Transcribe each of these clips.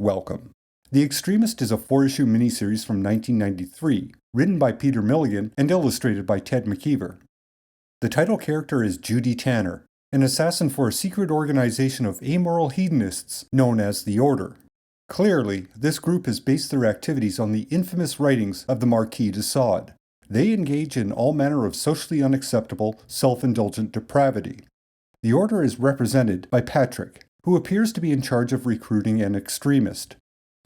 welcome. The Extremist is a 4-issue miniseries from 1993, written by Peter Milligan and illustrated by Ted McKeever. The title character is Judy Tanner, an assassin for a secret organization of amoral hedonists known as the Order. Clearly, this group has based their activities on the infamous writings of the Marquis de Sade. They engage in all manner of socially unacceptable, self-indulgent depravity. The Order is represented by Patrick, who appears to be in charge of recruiting an extremist.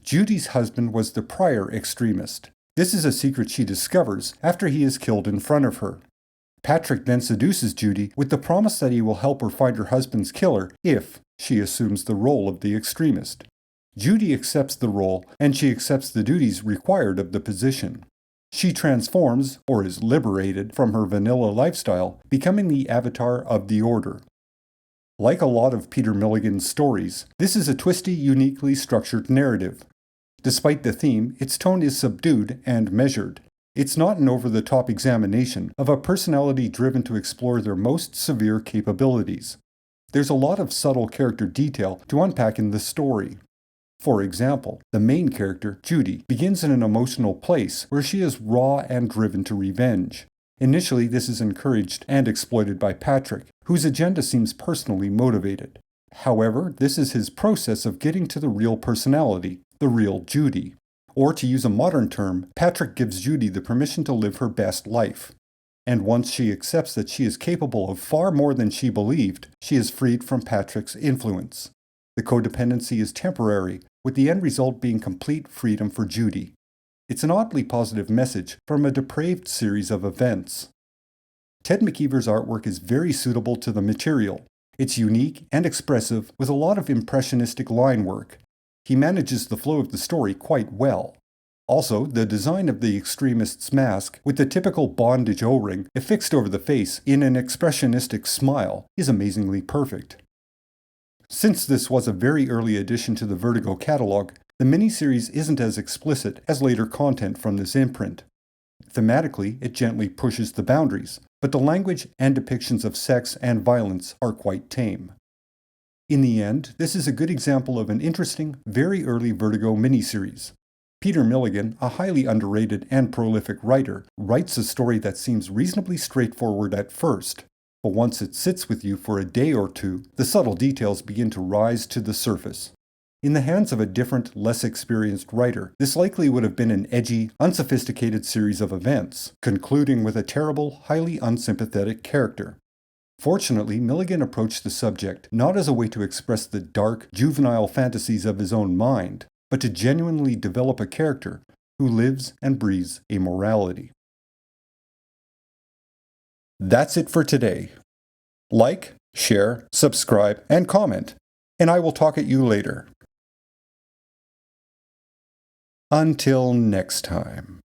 Judy's husband was the prior extremist. This is a secret she discovers after he is killed in front of her. Patrick then seduces Judy with the promise that he will help her find her husband's killer if she assumes the role of the extremist. Judy accepts the role, and she accepts the duties required of the position. She transforms, or is liberated, from her vanilla lifestyle, becoming the avatar of the Order. Like a lot of Peter Milligan's stories, this is a twisty, uniquely structured narrative. Despite the theme, its tone is subdued and measured. It's not an over-the-top examination of a personality driven to explore their most severe capabilities. There's a lot of subtle character detail to unpack in the story. For example, the main character, Judy, begins in an emotional place where she is raw and driven to revenge. Initially, this is encouraged and exploited by Patrick, whose agenda seems personally motivated. However, this is his process of getting to the real personality, the real Judy. Or to use a modern term, Patrick gives Judy the permission to live her best life. And once she accepts that she is capable of far more than she believed, she is freed from Patrick's influence. The codependency is temporary, with the end result being complete freedom for Judy. It's an oddly positive message from a depraved series of events. Ted McKeever's artwork is very suitable to the material. It's unique and expressive with a lot of impressionistic line work. He manages the flow of the story quite well. Also, the design of the extremist's mask, with the typical bondage O-ring affixed over the face in an expressionistic smile, is amazingly perfect. Since this was a very early addition to the Vertigo catalog, the miniseries isn't as explicit as later content from this imprint. Thematically, it gently pushes the boundaries, but the language and depictions of sex and violence are quite tame. In the end, this is a good example of an interesting, very early Vertigo miniseries. Peter Milligan, a highly underrated and prolific writer, writes a story that seems reasonably straightforward at first, but once it sits with you for a day or two, the subtle details begin to rise to the surface. In the hands of a different, less experienced writer, this likely would have been an edgy, unsophisticated series of events, concluding with a terrible, highly unsympathetic character. Fortunately, Milligan approached the subject not as a way to express the dark, juvenile fantasies of his own mind, but to genuinely develop a character who lives and breathes amorality. That's it for today. Like, share, subscribe, and comment, and I will talk at you later. Until next time.